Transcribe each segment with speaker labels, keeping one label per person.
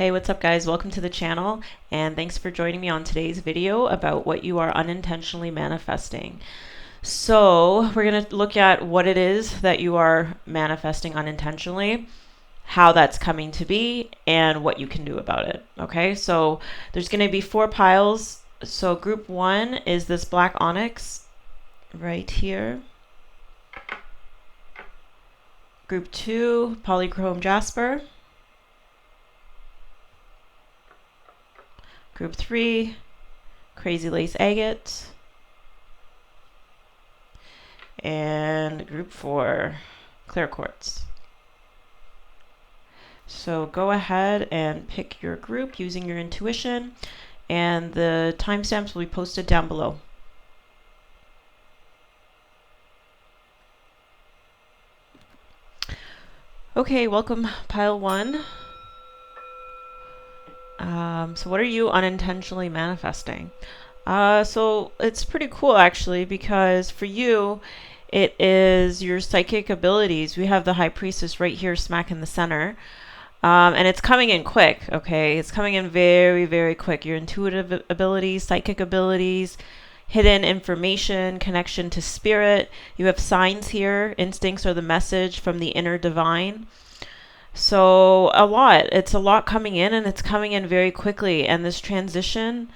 Speaker 1: Hey, what's up guys? Welcome to the channel and thanks for joining me on today's video about what you are unintentionally manifesting. So we're going to look at what it is that you are manifesting unintentionally, how that's coming to be, and what you can do about it. Okay, so there's going to be 4 piles. So group 1 is this black onyx right here. Group 2, polychrome jasper. Group 3, crazy lace agate. And group 4, clear quartz. So go ahead and pick your group using your intuition, and the timestamps will be posted down below. Okay, welcome pile 1. So what are you unintentionally manifesting? So it's pretty cool actually, because for you, it is your psychic abilities. We have the High Priestess right here smack in the center. And it's coming in quick, okay? It's coming in very, very quick. Your intuitive abilities, psychic abilities, hidden information, connection to spirit. You have signs here. Instincts are the message from the inner divine. So it's a lot coming in, and it's coming in very quickly. And this transition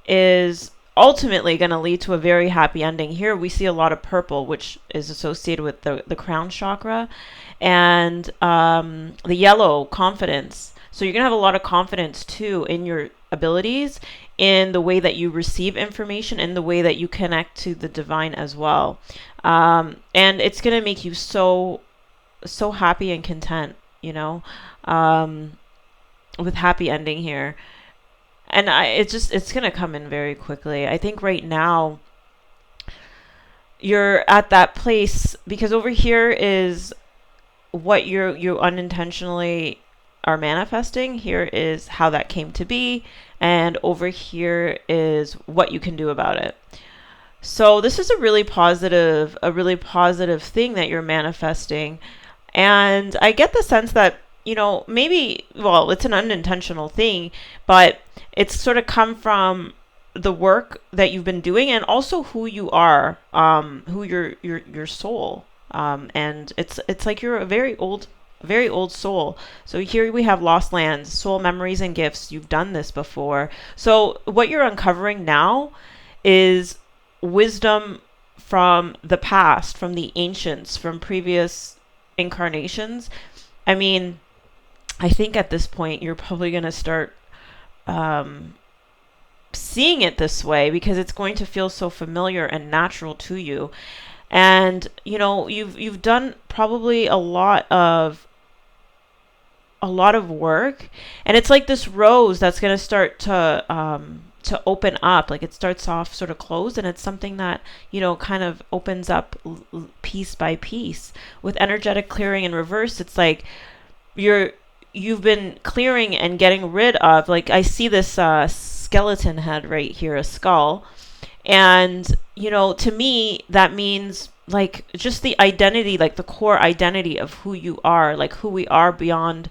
Speaker 1: is ultimately going to lead to a very happy ending. Here we see a lot of purple, which is associated with the crown chakra, and the yellow, confidence. So you're going to have a lot of confidence too in your abilities, in the way that you receive information, in the way that you connect to the divine as well. And it's going to make you so happy and content, you know, with happy ending here. And it's going to come in very quickly. I think right now you're at that place, because over here is what you unintentionally are manifesting. Here is how that came to be, and over here is what you can do about it. So this is a really positive thing that you're manifesting. And I get the sense that, you know, maybe, well, it's an unintentional thing, but it's sort of come from the work that you've been doing, and also who you are, who your soul. And it's like you're a very old soul. So here we have lost lands, soul memories and gifts. You've done this before. So what you're uncovering now is wisdom from the past, from the ancients, from previous incarnations. I mean, I think at this point you're probably going to start seeing it this way, because it's going to feel so familiar and natural to you. And you know, you've done probably a lot of work, and it's like this rose that's going to start to open up. Like, it starts off sort of closed, and it's something that, you know, kind of opens up piece by piece. With energetic clearing in reverse, it's like you've been clearing and getting rid of, like, I see this skeleton head right here, a skull. And, you know, to me, that means like just the identity, like the core identity of who you are, like who we are beyond,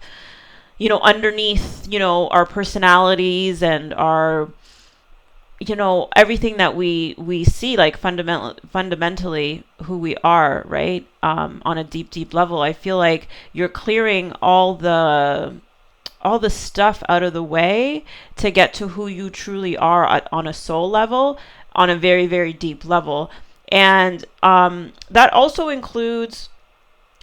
Speaker 1: you know, underneath, you know, our personalities and our, you know, everything that we see, like fundamentally who we are, right? On a deep level, I feel like you're clearing all the stuff out of the way to get to who you truly are on a soul level, on a very, very deep level. And that also includes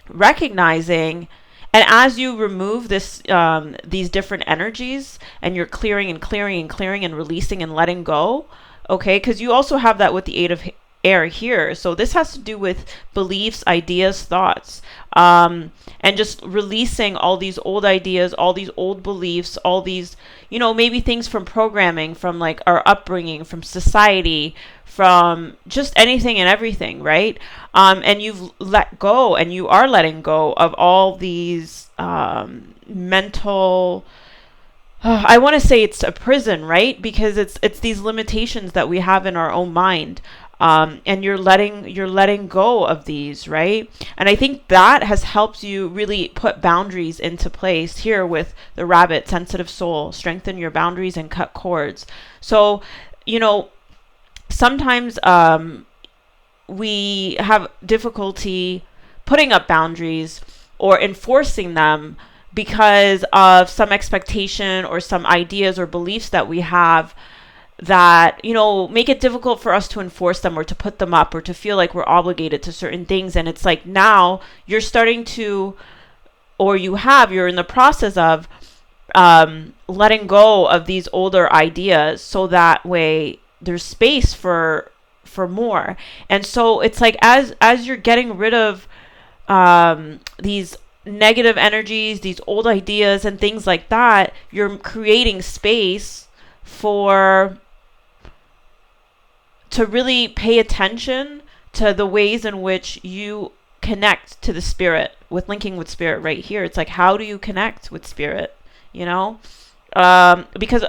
Speaker 1: recognizing, and as you remove these different energies, and you're clearing and clearing and clearing and releasing and letting go, okay, because you also have that with the 8 of air here. So this has to do with beliefs, ideas, thoughts, and just releasing all these old ideas, all these old beliefs, all these, you know, maybe things from programming, from like our upbringing, from society, from just anything and everything, right? And you've let go, and you are letting go of all these mental, I want to say it's a prison, right? Because it's these limitations that we have in our own mind. and you're letting go of these, right? And I think that has helped you really put boundaries into place here with the rabbit, sensitive soul, strengthen your boundaries and cut cords. So, you know, sometimes we have difficulty putting up boundaries or enforcing them because of some expectation or some ideas or beliefs that we have that, make it difficult for us to enforce them or to put them up or to feel like we're obligated to certain things. And it's like now you're starting to, or you're in the process of letting go of these older ideas, so that way there's space for more. And so it's like as you're getting rid of these negative energies, these old ideas and things like that, you're creating space for to really pay attention to the ways in which you connect to the spirit, with linking with spirit right here. It's like, how do you connect with spirit? You know, because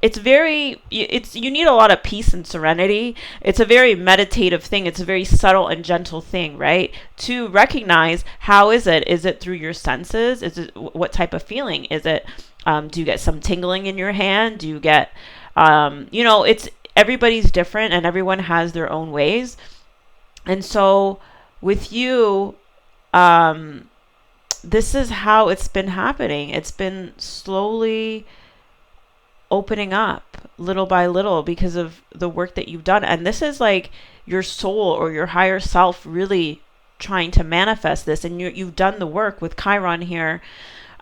Speaker 1: you need a lot of peace and serenity. It's a very meditative thing. It's a very subtle and gentle thing, right? To recognize, how is it through your senses? Is it, what type of feeling is it? Do you get some tingling in your hand? Do you get, it's everybody's different and everyone has their own ways. And so with you, this is how it's been happening. It's been slowly opening up little by little because of the work that you've done. And this is like your soul or your higher self really trying to manifest this. And you've done the work with Chiron here.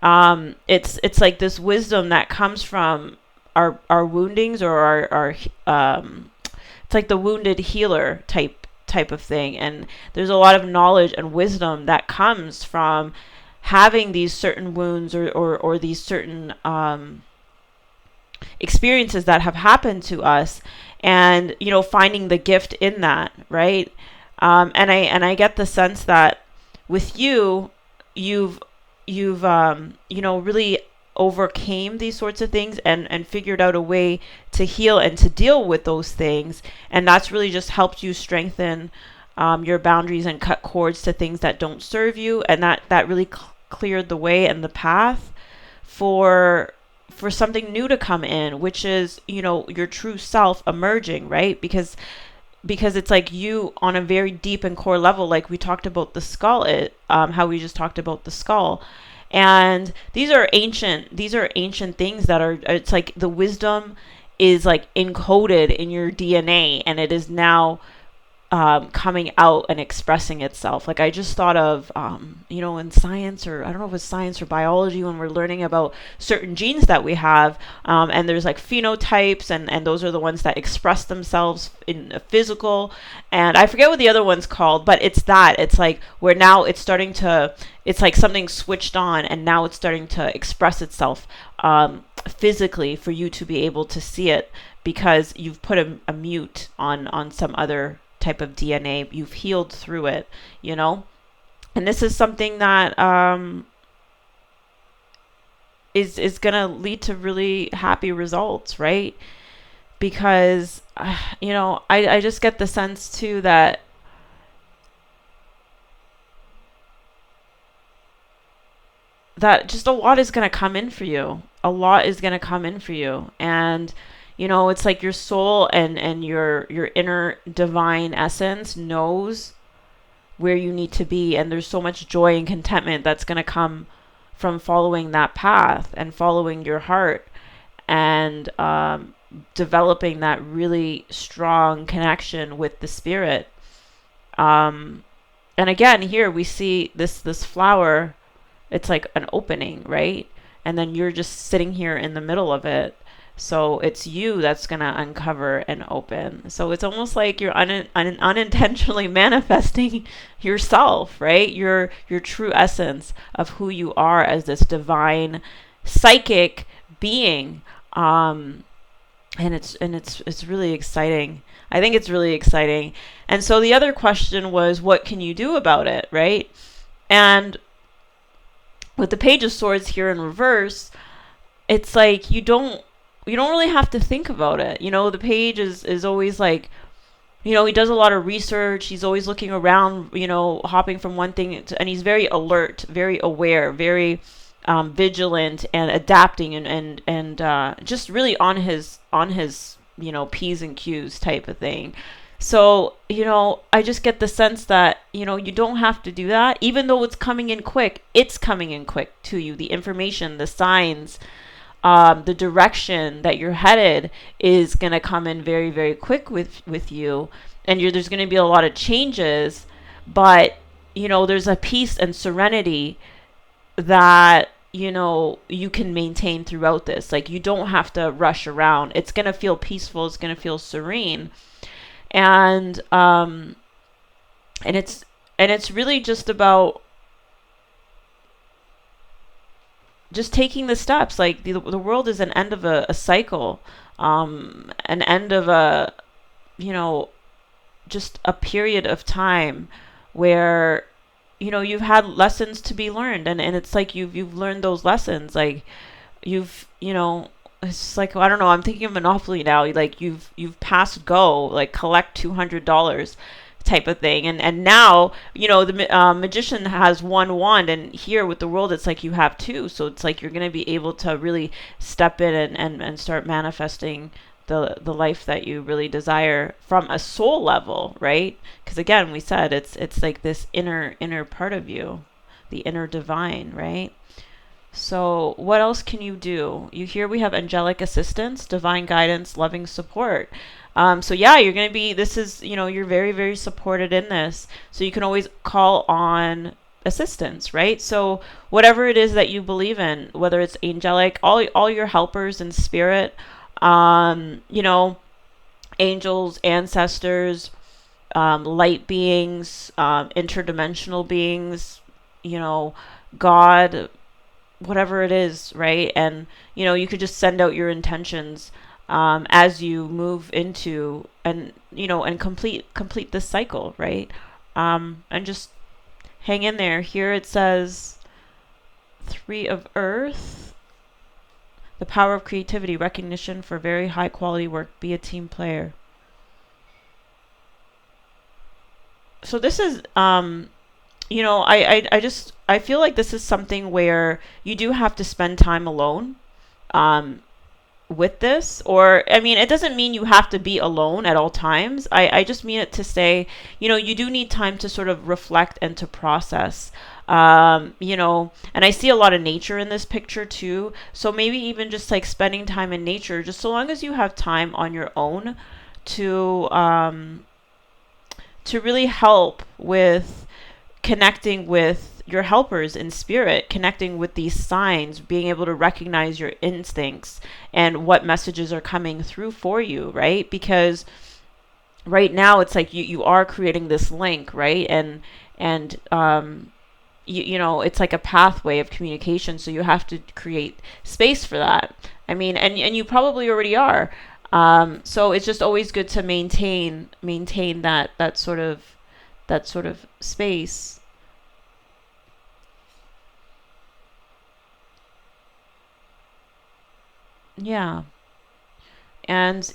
Speaker 1: It's like this wisdom that comes from our woundings, or our it's like the wounded healer type of thing. And there's a lot of knowledge and wisdom that comes from having these certain wounds or these certain experiences that have happened to us, and finding the gift in that, right? And I get the sense that with you've really overcame these sorts of things and figured out a way to heal and to deal with those things, and that's really just helped you strengthen your boundaries and cut cords to things that don't serve you, and that really cleared the way and the path for something new to come in, which is your true self emerging, right? Because it's like you on a very deep and core level, like we talked about the skull, how we just talked about the skull. And these are ancient things that are, it's like the wisdom is like encoded in your DNA, and it is now coming out and expressing itself. Like I just thought of, in science, or I don't know if it's science or biology, when we're learning about certain genes that we have, and there's like phenotypes, and those are the ones that express themselves in a physical, and I forget what the other one's called, but it's like where now it's like something switched on, and now it's starting to express itself physically for you to be able to see it, because you've put a mute on some other type of DNA. You've healed through it, and this is something that is gonna lead to really happy results, right? Because I just get the sense too that just a lot is gonna come in for you. A lot is gonna come in for you, and it's like your soul and your inner divine essence knows where you need to be, and there's so much joy and contentment that's going to come from following that path and following your heart, and developing that really strong connection with the spirit. And again, here we see this flower. It's like an opening, right? And then you're just sitting here in the middle of it. So it's you that's going to uncover and open. So it's almost like you're unintentionally manifesting yourself, right? Your true essence of who you are as this divine psychic being. And it's really exciting. I think it's really exciting. And so the other question was, what can you do about it, right? And with the Page of Swords here in reverse, it's like you don't really have to think about it. The page is always like He does a lot of research. He's always looking around, hopping from one thing to, and he's very alert, very aware, very vigilant, and adapting, and just really on his p's and q's type of thing. So I just get the sense that you don't have to do that, even though it's coming in quick. It's coming in quick to you. The information, the signs, the direction that you're headed is going to come in very, very quick with you. And there's going to be a lot of changes, but, there's a peace and serenity that, you can maintain throughout this. Like, you don't have to rush around. It's going to feel peaceful. It's going to feel serene. And, and it's really just about just taking the steps. Like the world is an end of a cycle, an end of a, you know, just a period of time where, you've had lessons to be learned. And it's like you've learned those lessons. Like it's like, I don't know, I'm thinking of Monopoly now. Like you've passed go, like collect $200 type of thing. And now, the magician has one wand, and here with the world, it's like you have two. So it's like you're going to be able to really step in and start manifesting the life that you really desire from a soul level, right? Because again, we said it's like this inner part of you, the inner divine, right? So, what else can you do? Here we have angelic assistance, divine guidance, loving support. So yeah, you're going to be, this is, you're very, very supported in this. So you can always call on assistance, right? So whatever it is that you believe in, whether it's angelic, all your helpers in spirit, um, you know, angels, ancestors, light beings, interdimensional beings, you know, God, whatever it is, right? And you could just send out your intentions as you move into and complete this cycle, right? And just hang in there. Here it says Three of Earth, the power of creativity, recognition for very high quality work. Be a team player. So this is I feel like this is something where you do have to spend time alone um, with this. Or, I mean, it doesn't mean you have to be alone at all times. I just mean it to say, you do need time to sort of reflect and to process. And I see a lot of nature in this picture too. So maybe even just like spending time in nature, just so long as you have time on your own to really help with connecting with your helpers in spirit, connecting with these signs, being able to recognize your instincts and what messages are coming through for you, right? Because right now it's like you are creating this link, right? And it's like a pathway of communication, so you have to create space for that. I mean, and you probably already are. So it's just always good to maintain that sort of space. Yeah. And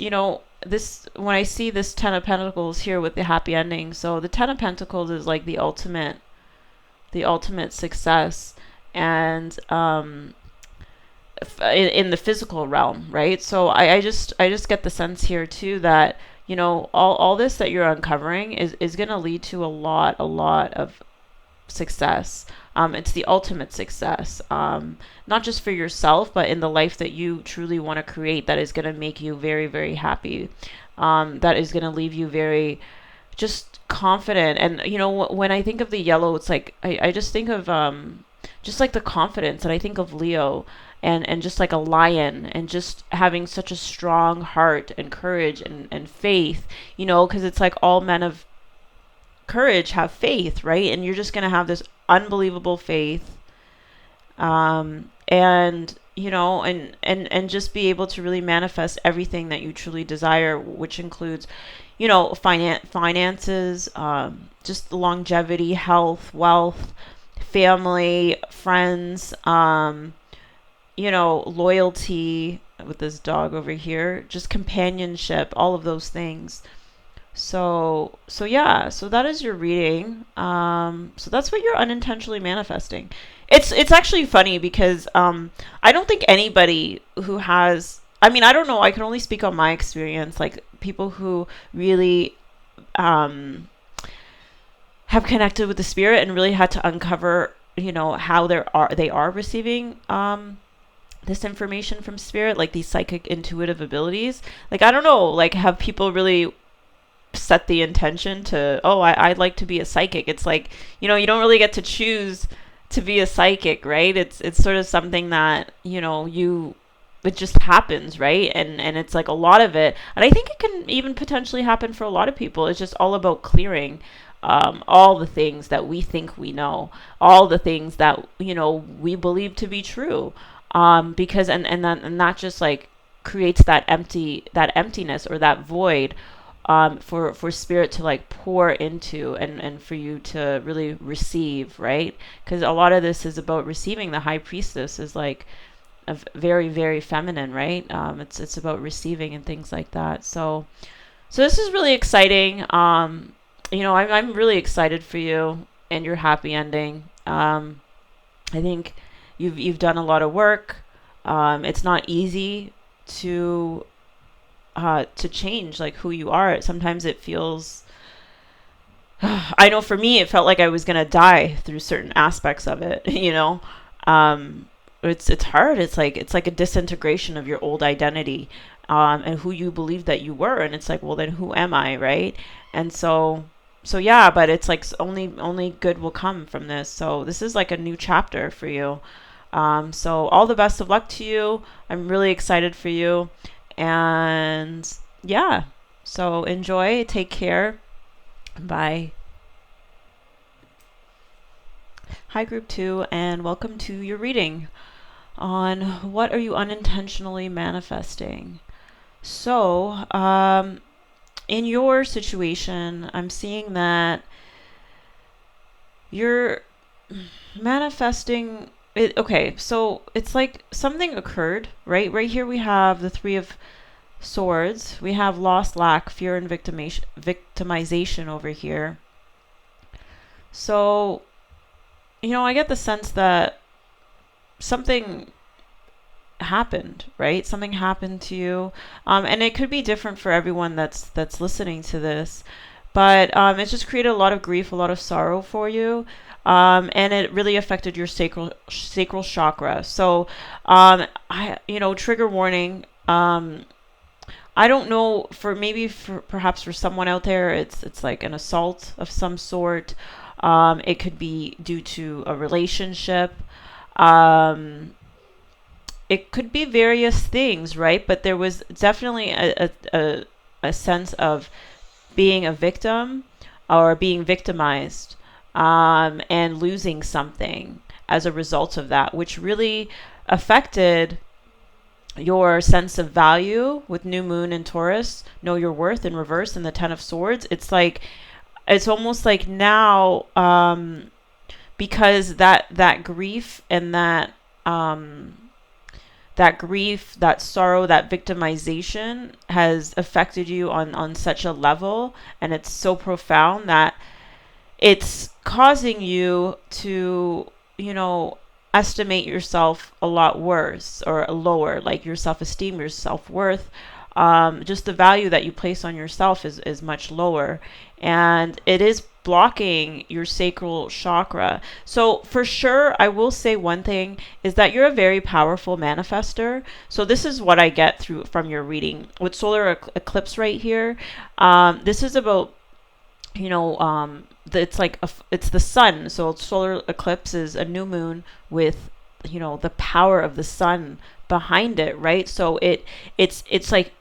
Speaker 1: this, when I see this 10 of Pentacles here with the happy ending, so the 10 of Pentacles is like the ultimate success, and in the physical realm, right? So I just get the sense here too that all this that you're uncovering is going to lead to a lot of success. It's the ultimate success, not just for yourself, but in the life that you truly want to create, that is going to make you very, very happy, that is going to leave you very just confident. And when I think of the yellow, it's like I just think of just like the confidence, and I think of Leo, and just like a lion, and just having such a strong heart and courage and faith, because it's like all men of courage have faith, right? And you're just going to have this unbelievable faith, and and just be able to really manifest everything that you truly desire, which includes finances, just longevity, health, wealth, family, friends, loyalty with this dog over here, just companionship, all of those things. So yeah, so that is your reading. So that's what you're unintentionally manifesting. It's actually funny because I don't think anybody who has, I mean, I don't know, I can only speak on my experience, like people who really um have connected with the spirit and really had to uncover, how they are receiving this information from spirit, like these psychic intuitive abilities. Like, I don't know, like, have people really set the intention to, oh, I'd like to be a psychic? It's like, you don't really get to choose to be a psychic, right? It's sort of something that, it just happens, right? And it's like a lot of it, and I think it can even potentially happen for a lot of people. It's just all about clearing all the things that we think we know, all the things that we believe to be true, because and that just like creates that emptiness or that void, for spirit to like pour into, and for you to really receive, right? Because a lot of this is about receiving. The high priestess is like a very, very feminine, right? It's about receiving and things like that. So this is really exciting. I'm really excited for you and your happy ending. I think you've done a lot of work. It's not easy to to change like who you are. Sometimes it feels, I know for me, it felt like I was gonna die through certain aspects of it. Um, it's hard. It's like a disintegration of your old identity, and who you believed that you were, and it's like, well, then who am I, right? And so yeah, but it's like only good will come from this. So this is like a new chapter for you. So all the best of luck to you. I'm really excited for you, and yeah. So enjoy. Take care. Bye. Hi, Group 2, and welcome to your reading on what are you unintentionally manifesting. So, in your situation, I'm seeing that you're manifesting it. Okay, so it's like something occurred, right? Right here we have the Three of Swords. We have loss, lack, fear, and victimization over here. So, I get the sense that something happened, right? Something happened to you, and it could be different for everyone that's listening to this, but it's just created a lot of grief, a lot of sorrow for you, and it really affected your sacral chakra. So, trigger warning. I don't know, for maybe for perhaps for someone out there, it's like an assault of some sort. It could be due to a relationship. Um, it could be various things, right? But there was definitely a sense of being a victim or being victimized, and losing something as a result of that, which really affected your sense of value with new moon in Taurus, know your worth in reverse, and the Ten of Swords. It's almost like now, because that grief and that grief, that sorrow, that victimization has affected you on such a level, and it's so profound that it's causing you to, estimate yourself a lot worse or lower, like your self esteem, your self worth. Just the value that you place on yourself is much lower. And it is blocking your sacral chakra. So for sure, I will say one thing is that you're a very powerful manifester. So this is what I get through from your reading with solar eclipse right here. This is about, it's the sun. So solar eclipse is a new moon with, the power of the sun behind it, right? So it's like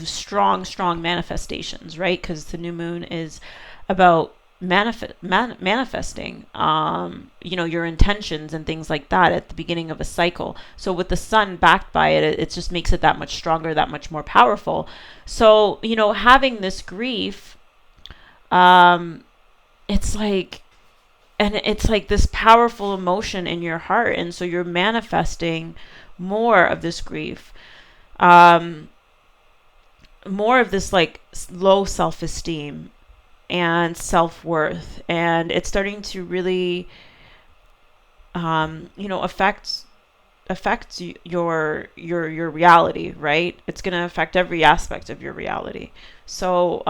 Speaker 1: strong manifestations, right? Because the new moon is about manifesting, your intentions and things like that at the beginning of a cycle. So with the sun backed by it just makes it that much stronger, that much more powerful. So, having this grief, um, it's like, and it's like this powerful emotion in your heart. And so you're manifesting more of this grief. Um, more of this like low self-esteem and self-worth, and it's starting to really affect your reality, right? It's going to affect every aspect of your reality. So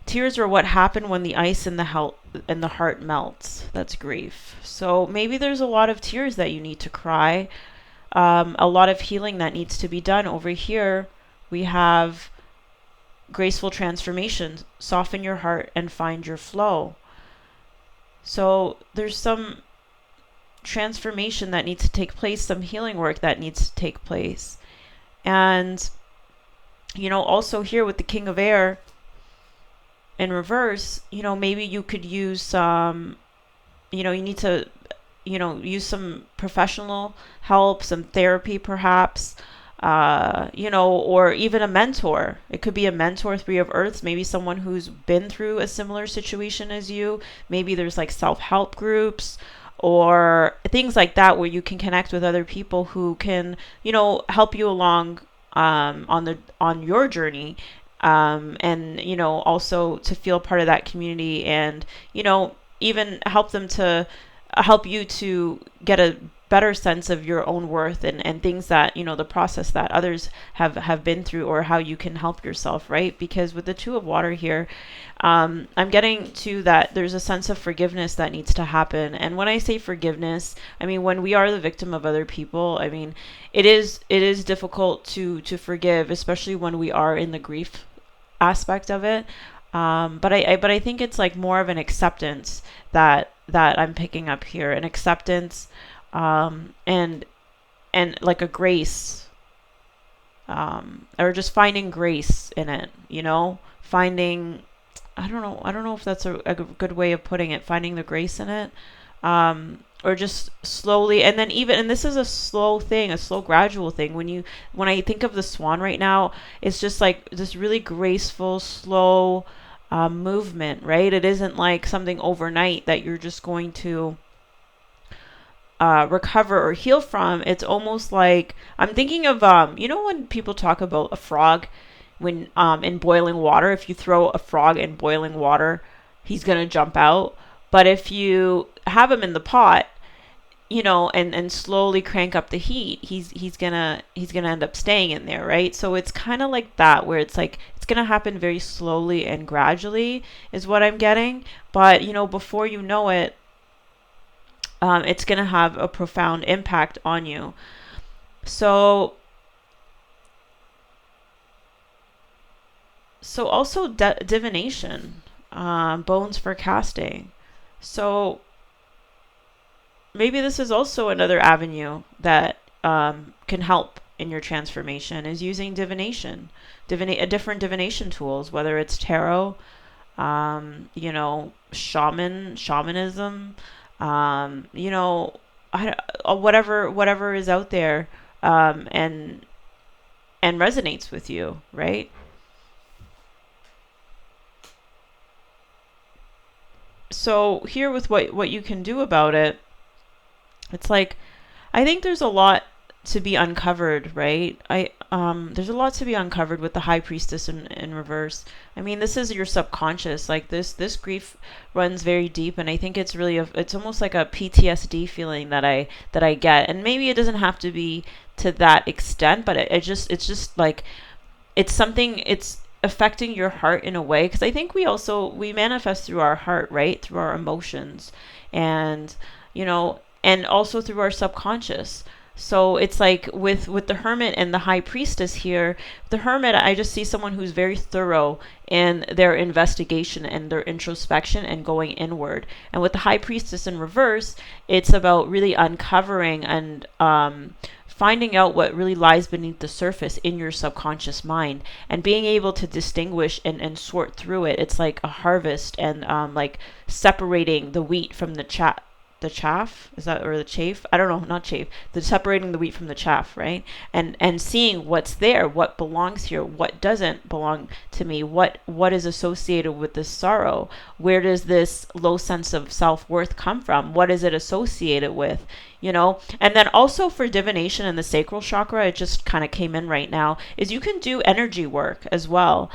Speaker 1: tears are what happen when the ice in the heart melts. That's grief. So maybe there's a lot of tears that you need to cry, a lot of healing that needs to be done. Over here we have graceful transformation. Soften your heart and find your flow. So there's some transformation that needs to take place, some healing work that needs to take place. And, also here with the King of Air in reverse, maybe you could use some, you need to, use some professional help, some therapy perhaps, or even a mentor. It could be a mentor, Three of Earths, maybe someone who's been through a similar situation as you. Maybe there's like self-help groups or things like that where you can connect with other people who can, help you along on your journey, and also to feel part of that community, and even help you to get a better sense of your own worth, and things that the process that others have been through, or how you can help yourself, right? Because with the Two of Water here, I'm getting to that there's a sense of forgiveness that needs to happen. And when I say forgiveness, I mean when we are the victim of other people, I mean it is difficult to forgive, especially when we are in the grief aspect of it. But I think it's like more of an acceptance that I'm picking up here, an acceptance, and like a grace, or just finding grace in it, finding, I don't know if that's a good way of putting it, finding the grace in it, or just slowly. And then even, and this is a slow thing, a slow gradual thing. When I think of the swan right now, it's just like this really graceful, slow movement, right? It isn't like something overnight that you're just going to recover or heal from. It's almost like I'm thinking of when people talk about a frog, when in boiling water, if you throw a frog in boiling water, he's gonna jump out. But if you have him in the pot, and slowly crank up the heat, he's gonna end up staying in there, right? So it's kind of like that, where it's like it's gonna happen very slowly and gradually, is what I'm getting. But before you know it, it's going to have a profound impact on you. So, also divination, bones for casting. So maybe this is also another avenue that can help in your transformation, is using divination, different divination tools, whether it's tarot, shamanism, um, you know, whatever is out there, and resonates with you, right? So here with what you can do about it, it's like I think there's a lot to be uncovered, right? I There's a lot to be uncovered with the High Priestess in reverse. I mean, this is your subconscious. Like this grief runs very deep, and I think it's really it's almost like a PTSD feeling that I get. And maybe it doesn't have to be to that extent, but it's just like it's something, it's affecting your heart in a way, because I think we manifest through our heart, right? Through our emotions, and and also through our subconscious. So it's like with the Hermit and the High Priestess here. The Hermit, I just see someone who's very thorough in their investigation and their introspection and going inward. And with the High Priestess in reverse, it's about really uncovering and finding out what really lies beneath the surface in your subconscious mind, and being able to distinguish and sort through it. It's like a harvest, and like separating the wheat from the chaff, the chaff, is that, or the chaff, I don't know, not chaff, the separating the wheat from the chaff, right? And seeing what's there, what belongs here, what doesn't belong to me, what is associated with this sorrow, where does this low sense of self-worth come from, what is it associated with, and then also for divination and the sacral chakra, it just kind of came in right now, is you can do energy work as well,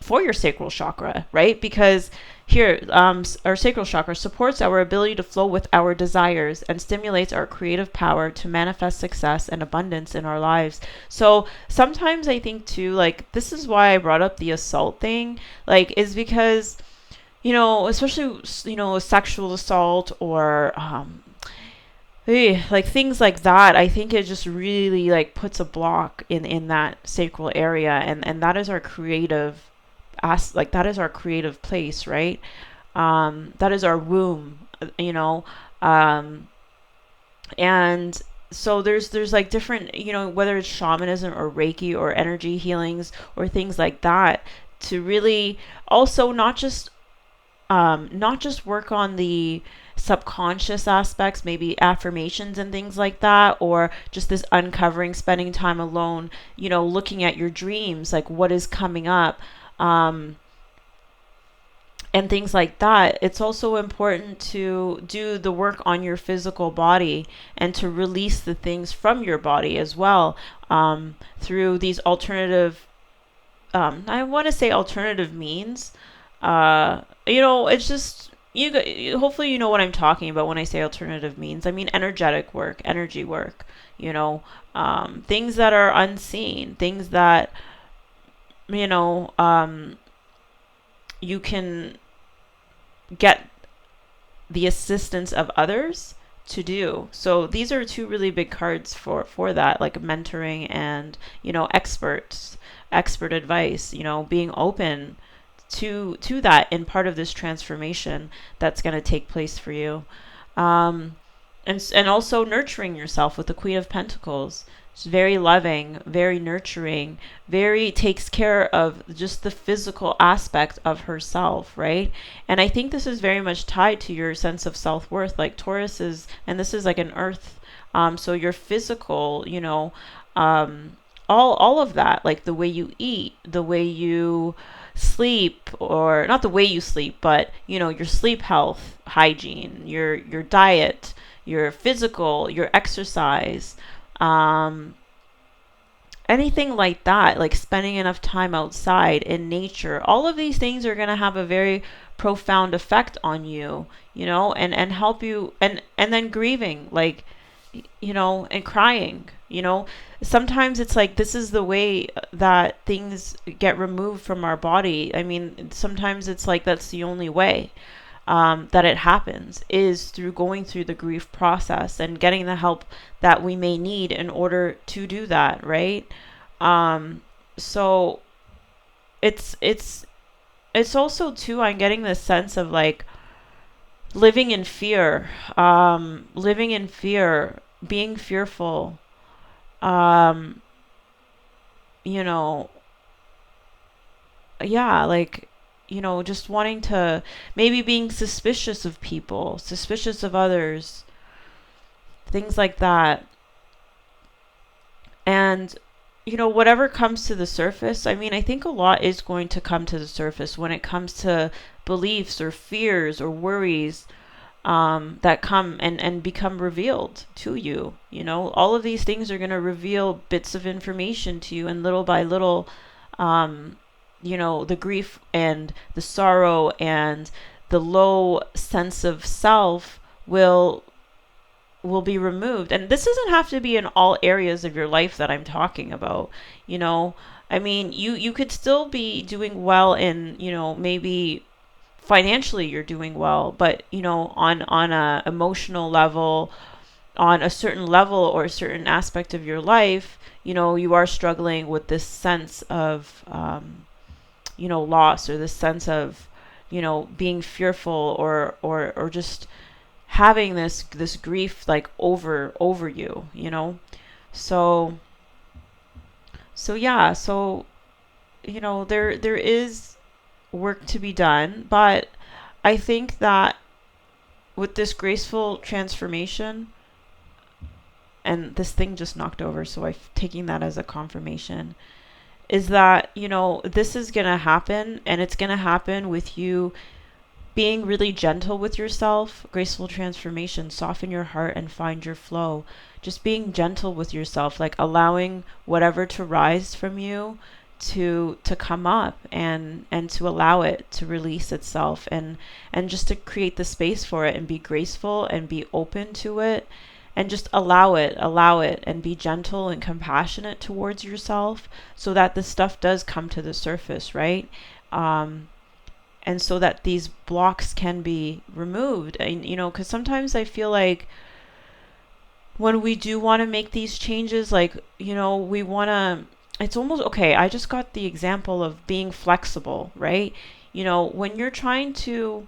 Speaker 1: for your sacral chakra, right? Because here, our sacral chakra supports our ability to flow with our desires and stimulates our creative power to manifest success and abundance in our lives. So sometimes I think too, like, this is why I brought up the assault thing, like, is because, especially, sexual assault or, like things like that, I think it just really like puts a block in that sacral area, and that is our creative like that is our creative place, right? That is our womb, you know um and so there's like different, whether it's shamanism or reiki or energy healings or things like that, to really also not just work on the subconscious aspects, maybe affirmations and things like that, or just this uncovering, spending time alone, looking at your dreams, like what is coming up, um, and things like that. It's also important to do the work on your physical body and to release the things from your body as well, through these alternative, I want to say alternative means. It's just hopefully you know what I'm talking about when I say alternative means. I mean energetic work, energy work, things that are unseen, things that, you know, um, you can get the assistance of others to do. So these are two really big cards for that, like mentoring and, expert advice, being open to that in part of this transformation that's going to take place for you. Um, and also nurturing yourself with the Queen of Pentacles. She's very loving, very nurturing, very takes care of just the physical aspect of herself, right? And I think this is very much tied to your sense of self worth. Like Taurus is, and this is like an Earth, so your physical, um, all of that, like the way you eat, the way you sleep, or not the way you sleep, but your sleep health, hygiene, your diet, your physical, your exercise, um, anything like that, like spending enough time outside in nature. All of these things are going to have a very profound effect on you, and help you, and then grieving, like, and crying, sometimes it's like this is the way that things get removed from our body. I mean, sometimes it's like that's the only way, that it happens, is through going through the grief process and getting the help that we may need in order to do that, right? So it's also too, I'm getting this sense of like living in fear, being fearful, um, you know, yeah, like, just wanting to, maybe being suspicious of people, suspicious of others, things like that. And, whatever comes to the surface, I mean, I think a lot is going to come to the surface when it comes to beliefs or fears or worries, that come and become revealed to you. All of these things are going to reveal bits of information to you, and little by little, um, the grief and the sorrow and the low sense of self will be removed. And this doesn't have to be in all areas of your life that I'm talking about. You know, I mean, you could still be doing well in, maybe financially you're doing well, but on a emotional level, on a certain level or a certain aspect of your life, you are struggling with this sense of, loss, or this sense of, being fearful, or just having this grief like over you, so yeah, so there is work to be done, but I think that with this graceful transformation, and this thing just knocked over, so I'm taking that as a confirmation, is that, this is going to happen, and it's going to happen with you being really gentle with yourself. Graceful transformation, soften your heart and find your flow. Just being gentle with yourself, like allowing whatever to rise from you to come up, and to allow it to release itself, and just to create the space for it, and be graceful and be open to it, and just allow it and be gentle and compassionate towards yourself, so that the stuff does come to the surface, right? um and so that these blocks can be removed. And because sometimes I feel like when we do want to make these changes, like, we want to, it's almost okay. I just got the example of being flexible, right? When you're trying to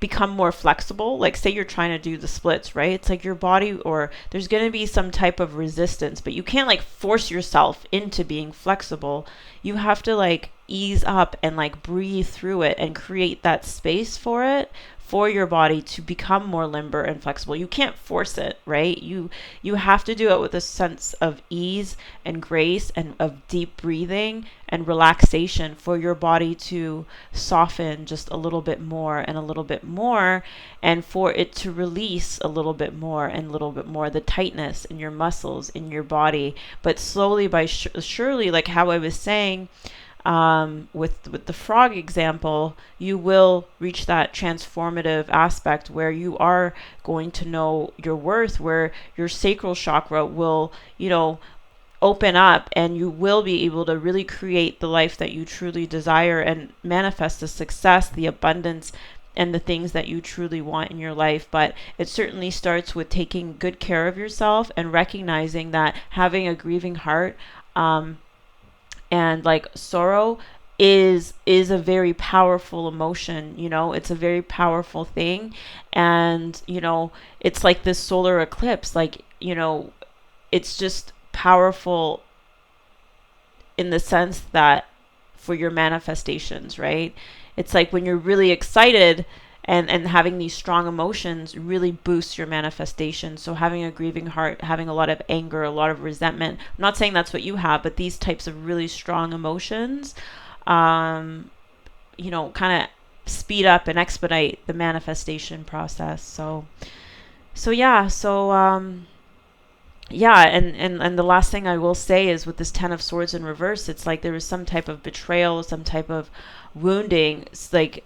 Speaker 1: become more flexible, like say you're trying to do the splits, right? It's like your body, or there's going to be some type of resistance, but you can't like force yourself into being flexible. You have to like ease up and like breathe through it and create that space for it, for your body to become more limber and flexible. You can't force it, right? You have to do it with a sense of ease and grace, and of deep breathing and relaxation, for your body to soften just a little bit more and a little bit more, and for it to release a little bit more and a little bit more, the tightness in your muscles, in your body. But slowly by surely, like how I was saying, with the frog example, you will reach that transformative aspect where you are going to know your worth, where your sacral chakra will, open up, and you will be able to really create the life that you truly desire, and manifest the success, the abundance, and the things that you truly want in your life. But it certainly starts with taking good care of yourself, and recognizing that having a grieving heart, and like sorrow, is a very powerful emotion. It's a very powerful thing. And it's like this solar eclipse, like, it's just powerful in the sense that, for your manifestations, right? It's like when you're really excited, and having these strong emotions really boosts your manifestation. So having a grieving heart, having a lot of anger, a lot of resentment, I'm not saying that's what you have, but these types of really strong emotions, kind of speed up and expedite the manifestation process. So yeah, yeah, and the last thing I will say is, with this Ten of Swords in reverse, it's like there was some type of betrayal, some type of wounding. It's like,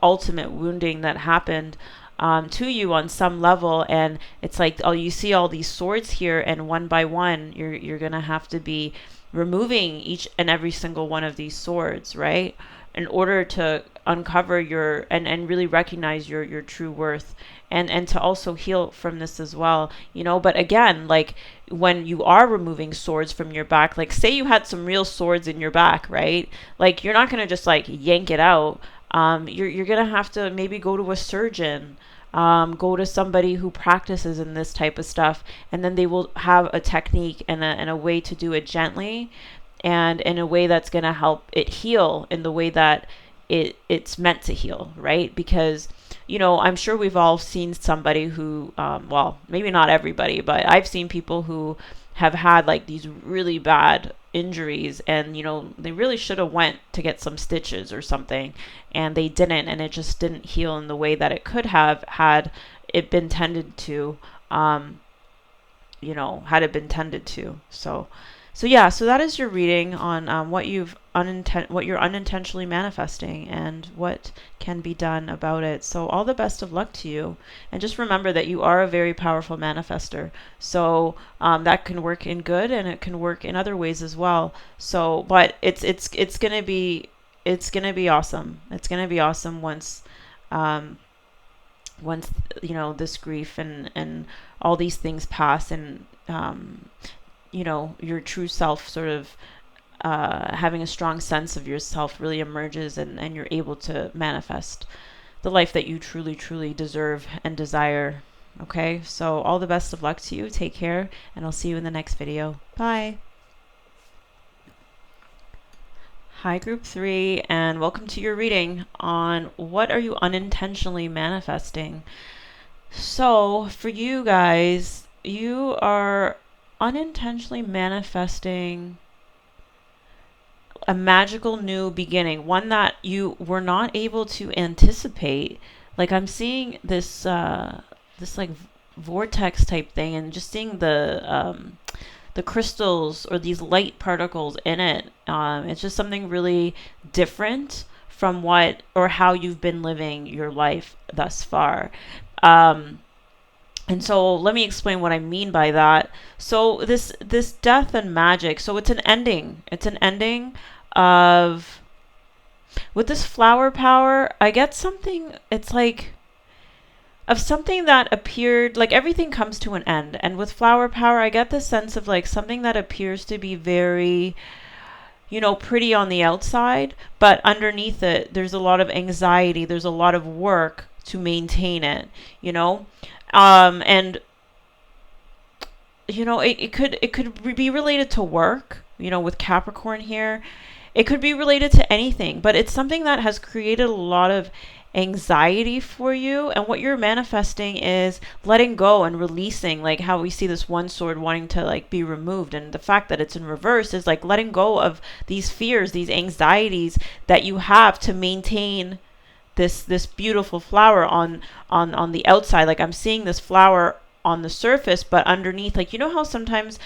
Speaker 1: ultimate wounding that happened, to you on some level. And it's like, oh, you see all these swords here, and one by one, you're gonna have to be removing each and every single one of these swords, right? In order to uncover your, and really recognize your true worth, and to also heal from this as well. But again, like, when you are removing swords from your back, like say you had some real swords in your back, right? Like, you're not going to just like yank it out. You're going to have to maybe go to a surgeon, go to somebody who practices in this type of stuff, and then they will have a technique and a way to do it gently, and in a way that's going to help it heal in the way that it's meant to heal, right? Because I'm sure we've all seen somebody who, well, maybe not everybody, but I've seen people who have had like these really bad injuries, and they really should have went to get some stitches or something, and they didn't, and it just didn't heal in the way that it could have, had it been tended to, had it been tended to. So yeah, so that is your reading on, what you're unintentionally manifesting, and what can be done about it. So all the best of luck to you, and just remember that you are a very powerful manifester. So that can work in good, and it can work in other ways as well. So, but it's gonna be awesome. It's gonna be awesome once this grief and all these things pass, and your true self sort of, having a strong sense of yourself really emerges, and you're able to manifest the life that you truly, truly deserve and desire. Okay, so all the best of luck to you. Take care, and I'll see you in the next video. Bye. Hi, Group 3, and welcome to your reading on what are you unintentionally manifesting. So, for you guys, you are unintentionally manifesting a magical new beginning, one that you were not able to anticipate. Like I'm seeing this like vortex type thing, and just seeing the crystals or these light particles in it. It's just something really different from what or how you've been living your life thus far. Um, and so let me explain what I mean by that. So this death and magic. So it's an ending. It's an ending of with this flower power. I get something. It's like of something that appeared like everything comes to an end, and with flower power I get the sense of like something that appears to be very, pretty on the outside, but underneath it there's a lot of anxiety, there's a lot of work to maintain it, you know and it could be related to work, with Capricorn here. It could be related to anything, but it's something that has created a lot of anxiety for you. And what you're manifesting is letting go and releasing, like how we see this one sword wanting to like be removed. And the fact that it's in reverse is like letting go of these fears, these anxieties that you have to maintain this beautiful flower on the outside. Like I'm seeing this flower on the surface, but underneath, like how sometimes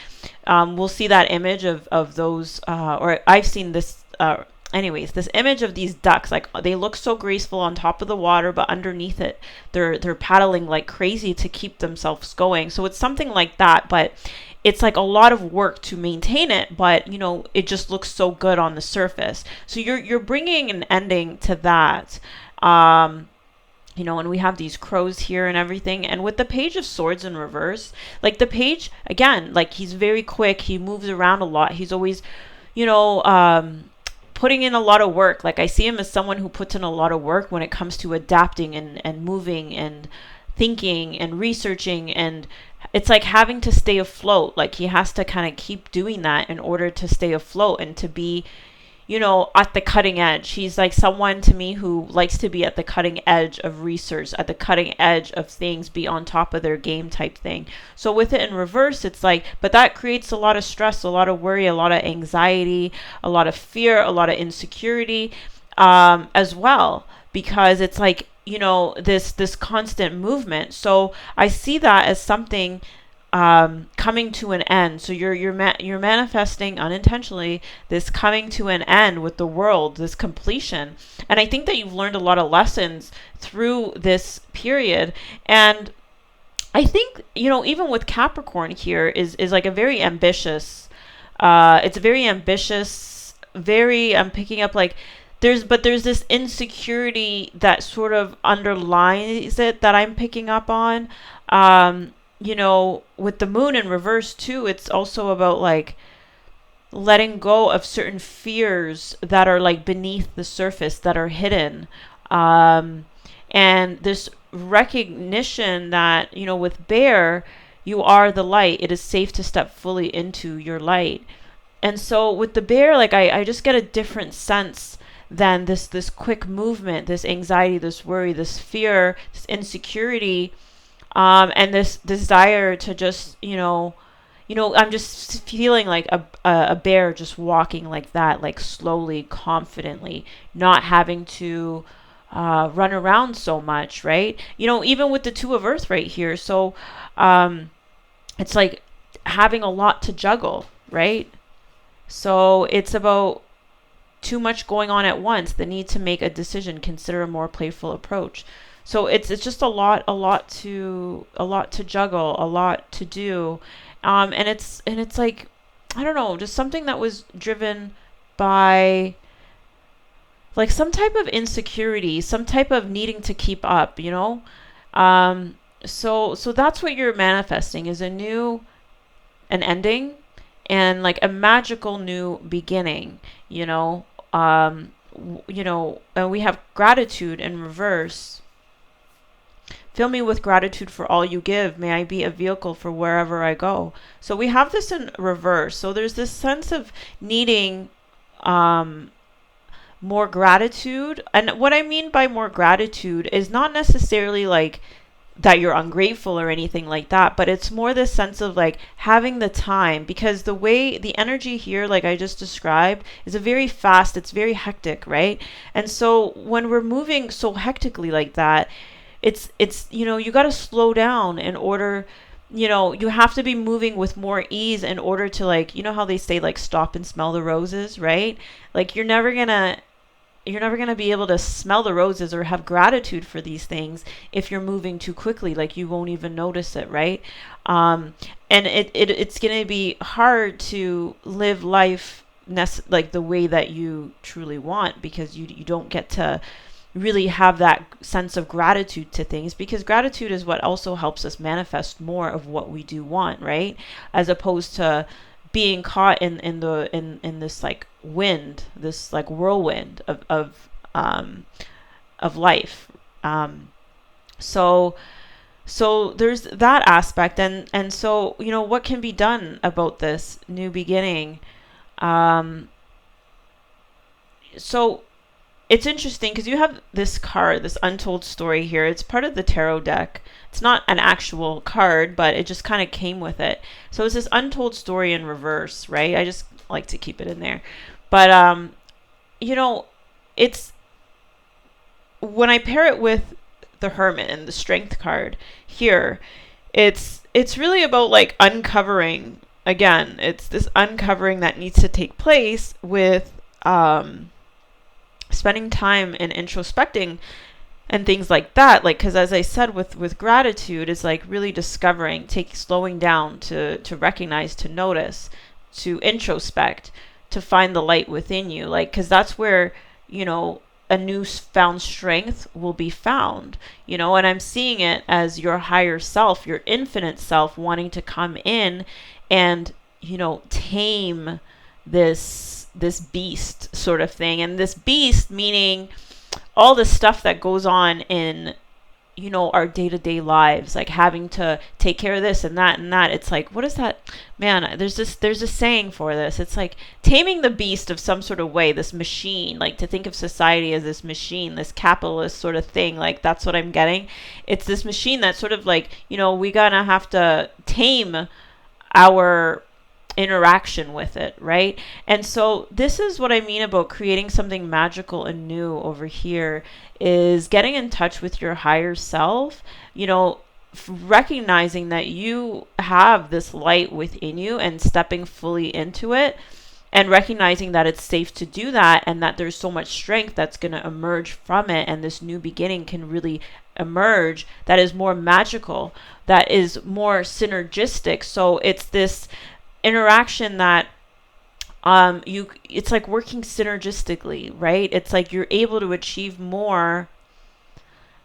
Speaker 1: we'll see that image of those, or I've seen this. Anyways, this image of these ducks, like they look so graceful on top of the water, but underneath it, they're paddling like crazy to keep themselves going. So it's something like that, but it's like a lot of work to maintain it, but it just looks so good on the surface. So you're bringing an ending to that. Um, and we have these crows here and everything. And with the Page of Swords in reverse, like the page, again, like he's very quick. He moves around a lot. He's always, you know, um, putting in a lot of work. Like I see him as someone who puts in a lot of work when it comes to adapting and moving and thinking and researching. And it's like having to stay afloat. Like he has to kind of keep doing that in order to stay afloat and to be, at the cutting edge. He's like someone to me who likes to be at the cutting edge of research, at the cutting edge of things, be on top of their game type thing. So with it in reverse, it's like, but that creates a lot of stress, a lot of worry, a lot of anxiety, a lot of fear, a lot of insecurity, as well, because it's like, this constant movement. So I see that as something coming to an end. So you're manifesting unintentionally this coming to an end with the world, this completion. And I think that you've learned a lot of lessons through this period. And I think, even with Capricorn here is like a very ambitious. It's a very ambitious. Very. I'm picking up like. There's this insecurity that sort of underlies it that I'm picking up on. With the moon in reverse too, it's also about like letting go of certain fears that are like beneath the surface, that are hidden. Um, and this recognition that, with Bear, you are the light. It is safe to step fully into your light. And so with the bear, like I just get a different sense than this quick movement, this anxiety, this worry, this fear, this insecurity, and this desire to just, I'm just feeling like a bear just walking like that, like slowly, confidently, not having to run around so much, right? Even with the Two of Earth right here. So it's like having a lot to juggle, right? So it's about too much going on at once, the need to make a decision, consider a more playful approach. So it's just a lot to juggle, a lot to do, and it's like, I don't know, just something that was driven by like some type of insecurity, some type of needing to keep up, so that's what you're manifesting, is an ending, and like a magical new beginning, and we have gratitude in reverse. Fill me with gratitude for all you give. May I be a vehicle for wherever I go. So we have this in reverse. So there's this sense of needing, um, more gratitude. And what I mean by more gratitude is not necessarily like that you're ungrateful or anything like that, but it's more this sense of like having the time, because the way the energy here, like I just described, is a very fast, it's very hectic, right? And so when we're moving so hectically like that, it's you got to slow down in order, you have to be moving with more ease in order to, like, how they say, like, stop and smell the roses, right? Like you're never going to be able to smell the roses or have gratitude for these things if you're moving too quickly. Like, you won't even notice it, right? um, and it's going to be hard to live life like the way that you truly want, because you don't get to really have that sense of gratitude to things, because gratitude is what also helps us manifest more of what we do want, right? As opposed to being caught in this like wind, this like whirlwind of life. um so so there's that aspect, and so what can be done about this new beginning. um so it's interesting because you have this card, this untold story here. It's part of the tarot deck. It's not an actual card, but it just kind of came with it. So it's this untold story in reverse, right? I just like to keep it in there. But you know, it's when I pair it with the Hermit and the Strength card here, it's really about like uncovering again. It's this uncovering that needs to take place with spending time and introspecting and things like that, like, because as I said, with gratitude is like really discovering, slowing down to recognize, to notice, to introspect, to find the light within you, like, because that's where a new found strength will be found. And I'm seeing it as your higher self, your infinite self, wanting to come in and tame this beast sort of thing. And this beast meaning all the stuff that goes on in our day-to-day lives, like having to take care of this and that and that. It's like, what is that, man? There's a saying for this. It's like taming the beast of some sort of way, this machine, like to think of society as this machine, this capitalist sort of thing. Like, that's what I'm getting. It's this machine that sort of like, we gonna have to tame our interaction with it, right? And so this is what I mean about creating something magical and new over here, is getting in touch with your higher self, recognizing that you have this light within you and stepping fully into it, and recognizing that it's safe to do that, and that there's so much strength that's going to emerge from it, and this new beginning can really emerge that is more magical, that is more synergistic. So it's this interaction that it's like working synergistically, right? It's like you're able to achieve more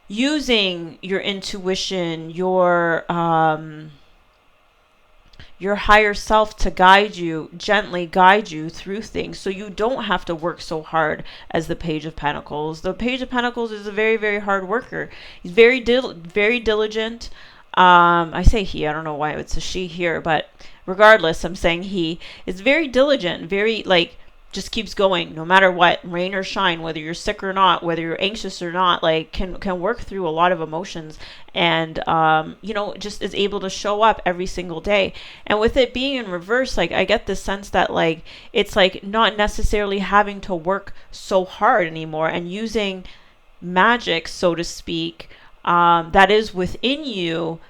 Speaker 1: using your intuition, your higher self to gently guide you through things, so you don't have to work so hard as the Page of Pentacles. The Page of Pentacles is a very, very hard worker. He's very diligent. I say he, I don't know why it's a she here, but regardless, I'm saying he is very diligent, very, like, just keeps going no matter what, rain or shine, whether you're sick or not, whether you're anxious or not, like can work through a lot of emotions, and just is able to show up every single day. And with it being in reverse, like, I get the sense that, like, it's like not necessarily having to work so hard anymore, and using magic, so to speak, that is within you,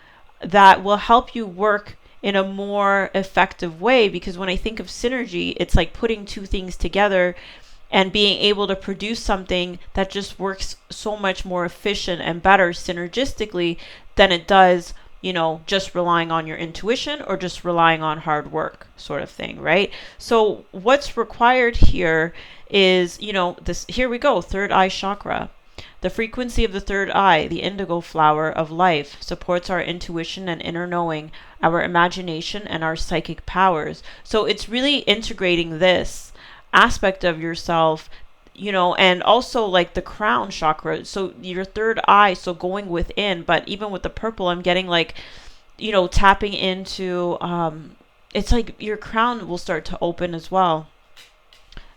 Speaker 1: that will help you work in a more effective way. Because when I think of synergy, it's like putting two things together and being able to produce something that just works so much more efficient and better synergistically than it does, just relying on your intuition or just relying on hard work sort of thing, right? So what's required here is, this, here we go, third eye chakra. The frequency of the third eye, the indigo flower of life, supports our intuition and inner knowing, our imagination, and our psychic powers. So it's really integrating this aspect of yourself, and also like the crown chakra. So your third eye, so going within, but even with the purple, I'm getting like, tapping into, it's like your crown will start to open as well,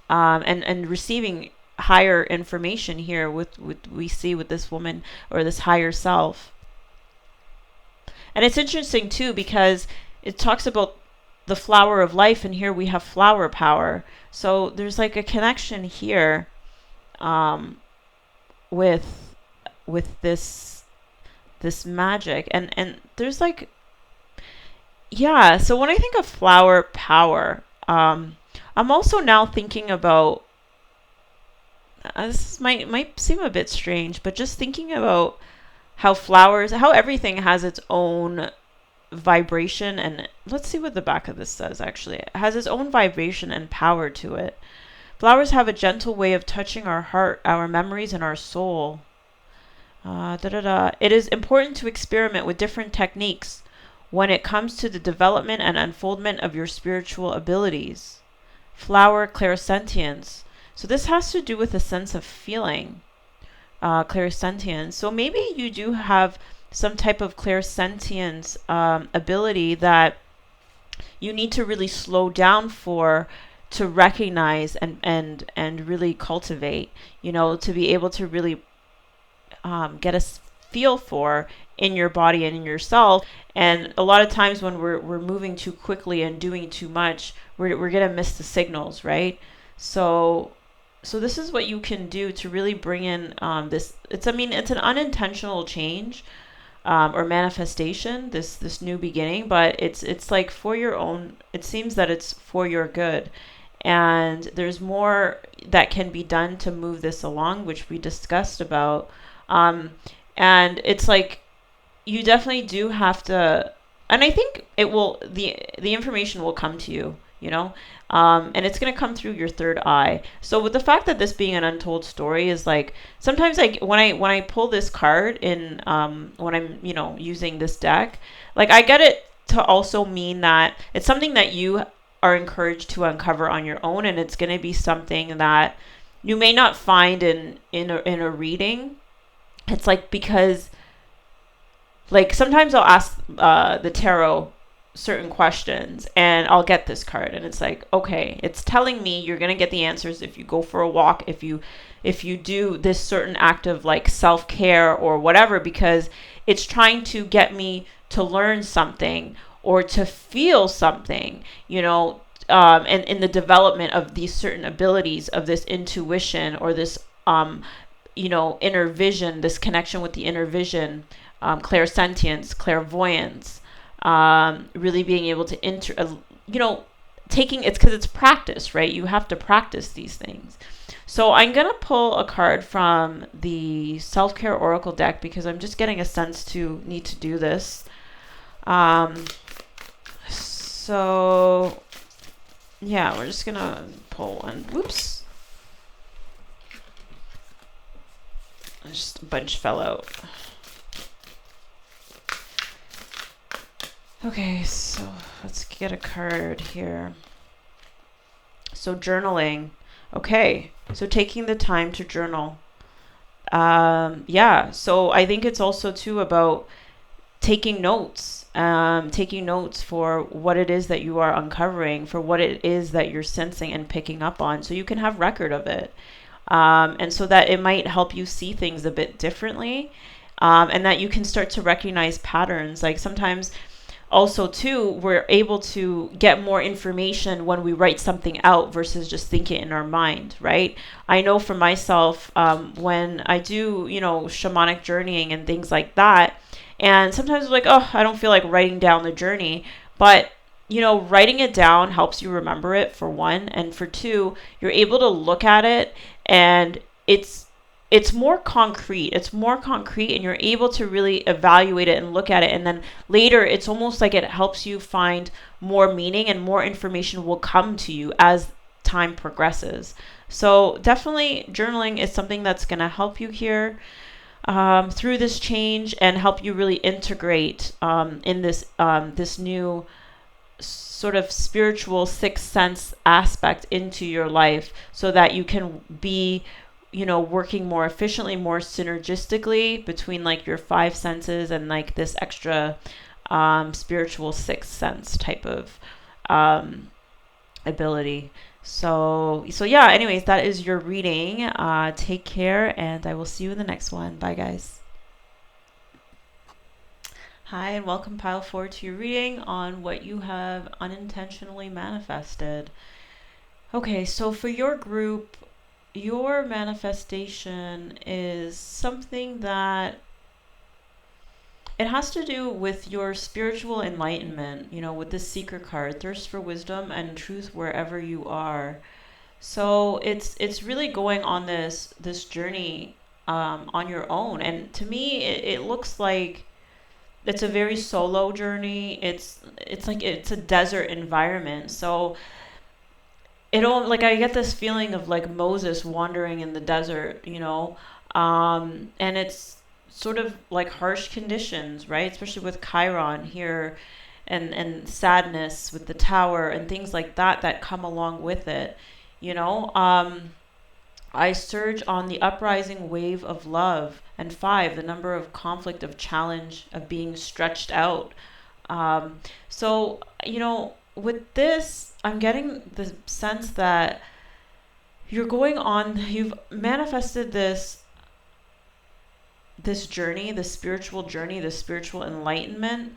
Speaker 1: and receiving higher information here with we see with this woman or this higher self. And it's interesting too because it talks about the flower of life, and here we have flower power. So there's like a connection here, um, with this magic, and there's like, yeah. So when I think of flower power, I'm also now thinking about, this might seem a bit strange, but just thinking about how flowers, how everything has its own vibration. And let's see what the back of this says. Actually, it has its own vibration and power to it. Flowers have a gentle way of touching our heart, our memories, and our soul. It is important to experiment with different techniques when it comes to the development and unfoldment of your spiritual abilities. Flower clairsentience. So this has to do with a sense of feeling. Clairsentience. So maybe you do have some type of clairsentience ability that you need to really slow down for, to recognize and really cultivate, to be able to really get a feel for in your body and in yourself. And a lot of times when we're moving too quickly and doing too much, we're going to miss the signals, right? So this is what you can do to really bring in this. It's an unintentional change, or manifestation, this new beginning, but it's like for your own. It seems that it's for your good, and there's more that can be done to move this along, which we discussed about. Um, and it's like you definitely do have to, and I think the information will come to you, and it's going to come through your third eye. So with the fact that this being an untold story is like, sometimes when I pull this card in, when I'm, using this deck, like I get it to also mean that it's something that you are encouraged to uncover on your own, and it's going to be something that you may not find in a reading. It's like, because like sometimes I'll ask the tarot certain questions and I'll get this card, and it's like, okay, it's telling me you're going to get the answers if you go for a walk, if you do this certain act of like self-care or whatever, because it's trying to get me to learn something or to feel something, and in the development of these certain abilities of this intuition or this inner vision, this connection with the inner vision, clairsentience, clairvoyance, really being able to taking, it's because it's practice, right? You have to practice these things. So I'm going to pull a card from the Self-Care Oracle deck because I'm just getting a sense to need to do this. So yeah, we're just going to pull one. Whoops. Just a bunch fell out. Okay, so let's get a card here. So journaling. Okay, so taking the time to journal. Yeah, so I think it's also too about taking notes. Taking notes for what it is that you are uncovering, for what it is that you're sensing and picking up on, so you can have record of it. And so that it might help you see things a bit differently, and that you can start to recognize patterns. Like sometimes also too, we're able to get more information when we write something out versus just think it in our mind, right? I know for myself, when I do, shamanic journeying and things like that, and sometimes I'm like, oh, I don't feel like writing down the journey, but writing it down helps you remember it, for one, and for two, you're able to look at it, and it's more concrete. It's more concrete, and you're able to really evaluate it and look at it. And then later, it's almost like it helps you find more meaning, and more information will come to you as time progresses. So definitely journaling is something that's going to help you here through this change, and help you really integrate in this new sort of spiritual sixth sense aspect into your life, so that you can be working more efficiently, more synergistically between like your five senses and like this extra spiritual sixth sense type of ability. So yeah, anyways, that is your reading. Take care, and I will see you in the next one. Bye, guys. Hi, and welcome, Pile 4, to your reading on what you have unintentionally manifested. Okay, so for your group, your manifestation is something that it has to do with your spiritual enlightenment, with the seeker card, thirst for wisdom and truth wherever you are. So it's really going on this journey on your own. And to me, it looks like it's a very solo journey. It's like it's a desert environment. So it all like I get this feeling of like Moses wandering in the desert, and it's sort of like harsh conditions, right? Especially with Chiron here, and sadness with the tower and things like that that come along with it, you know. I surge on the uprising wave of love, and five, the number of conflict, of challenge, of being stretched out. Um, so, with this, I'm getting the sense that you've manifested this journey, this spiritual journey, this spiritual enlightenment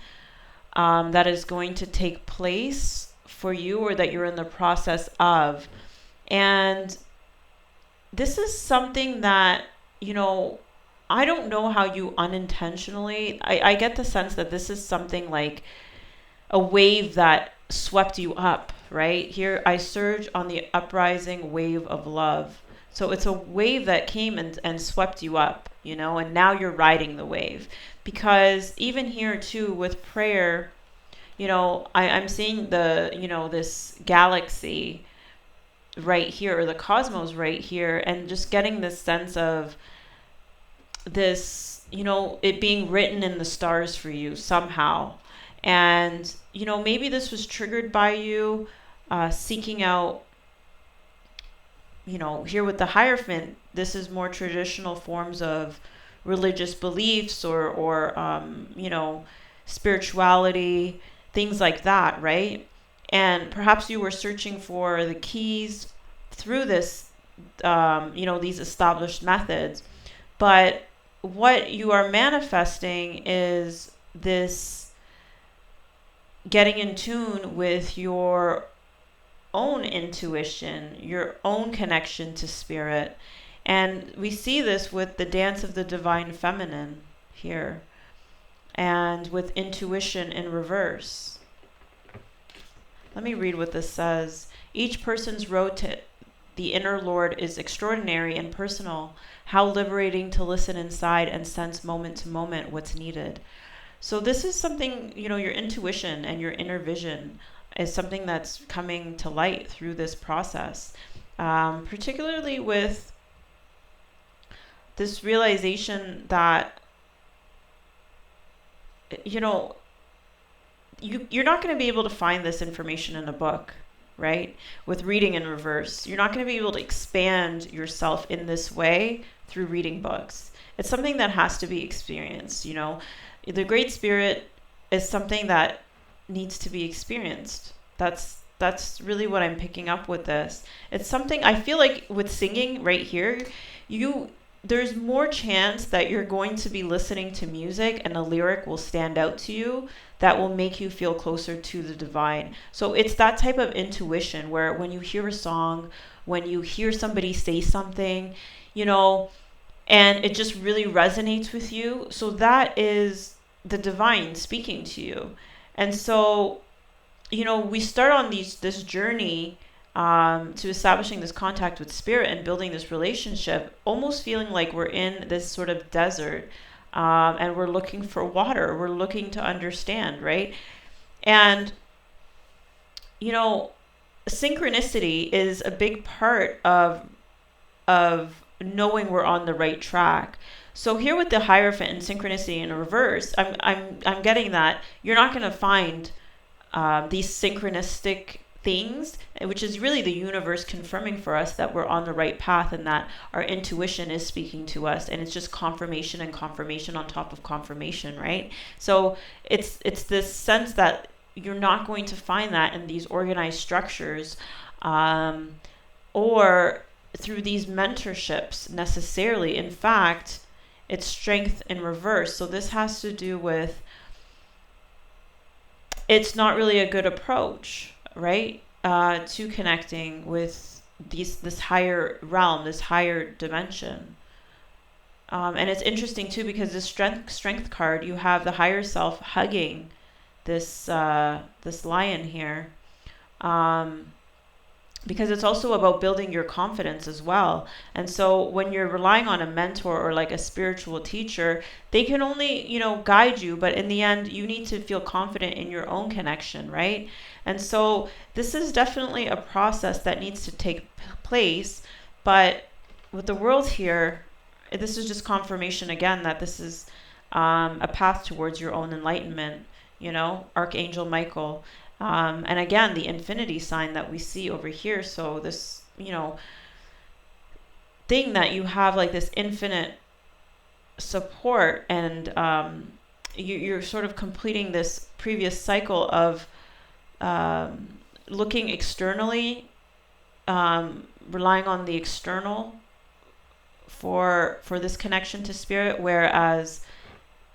Speaker 1: that is going to take place for you, or that you're in the process of. And this is something that, I don't know how you unintentionally, I get the sense that this is something like a wave that swept you up, right? Here, I surge on the uprising wave of love. So it's a wave that came and swept you up, and now you're riding the wave. Because even here, too, with prayer, I'm seeing this galaxy right here, or the cosmos right here, and just getting this sense of this, it being written in the stars for you somehow. And, maybe this was triggered by you seeking out, here with the Hierophant, this is more traditional forms of religious beliefs, or spirituality, things like that, right? And perhaps you were searching for the keys through this, these established methods. But what you are manifesting is this getting in tune with your own intuition, your own connection to spirit. And we see this with the dance of the divine feminine here, and with intuition in reverse. Let me read what this says. Each person's road to the inner Lord is extraordinary and personal. How liberating to listen inside and sense moment to moment what's needed. So this is something, your intuition and your inner vision is something that's coming to light through this process, particularly with this realization that, you're not going to be able to find this information in a book, right? With reading in reverse, you're not going to be able to expand yourself in this way through reading books. It's something that has to be experienced. The Great Spirit is something that needs to be experienced. That's really what I'm picking up with this. It's something I feel like with singing right here, there's more chance that you're going to be listening to music and a lyric will stand out to you that will make you feel closer to the divine. So it's that type of intuition where when you hear a song, when you hear somebody say something, and it just really resonates with you. So that is the divine speaking to you. And so, we start on this journey to establishing this contact with spirit and building this relationship, almost feeling like we're in this sort of desert, and we're looking for water. We're looking to understand, right? And, synchronicity is a big part of knowing we're on the right track. So here with the Hierophant and synchronicity in reverse, I'm getting that you're not going to find these synchronistic things, which is really the universe confirming for us that we're on the right path and that our intuition is speaking to us, and it's just confirmation and confirmation on top of confirmation, right? So it's this sense that you're not going to find that in these organized structures, um, or through these mentorships necessarily. In fact, it's strength in reverse. So this has to do with, it's not really a good approach, right? To connecting with this higher realm, this higher dimension. And it's interesting too, because this strength card, you have the higher self hugging this lion here. Um, because it's also about building your confidence as well. And so when you're relying on a mentor or like a spiritual teacher, they can only, guide you, but in the end, you need to feel confident in your own connection, right? And so this is definitely a process that needs to take place. But with the world here, this is just confirmation again that this is a path towards your own enlightenment, Archangel Michael. And again, the infinity sign that we see over here. So this, thing that you have, like this infinite support, and you're sort of completing this previous cycle of um, looking externally, relying on the external for this connection to spirit, whereas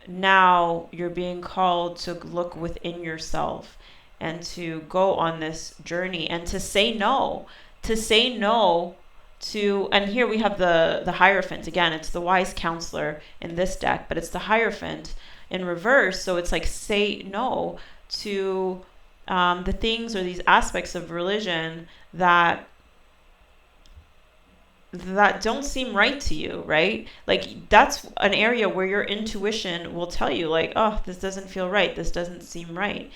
Speaker 1: now you're being called to look within yourself and to go on this journey and to say no to, and here we have the Hierophant again. It's the wise counselor in this deck, but it's the Hierophant in reverse. So it's like, say no to the things or these aspects of religion that don't seem right to you, right? Like that's an area where your intuition will tell you, like, oh, this doesn't feel right, this doesn't seem right,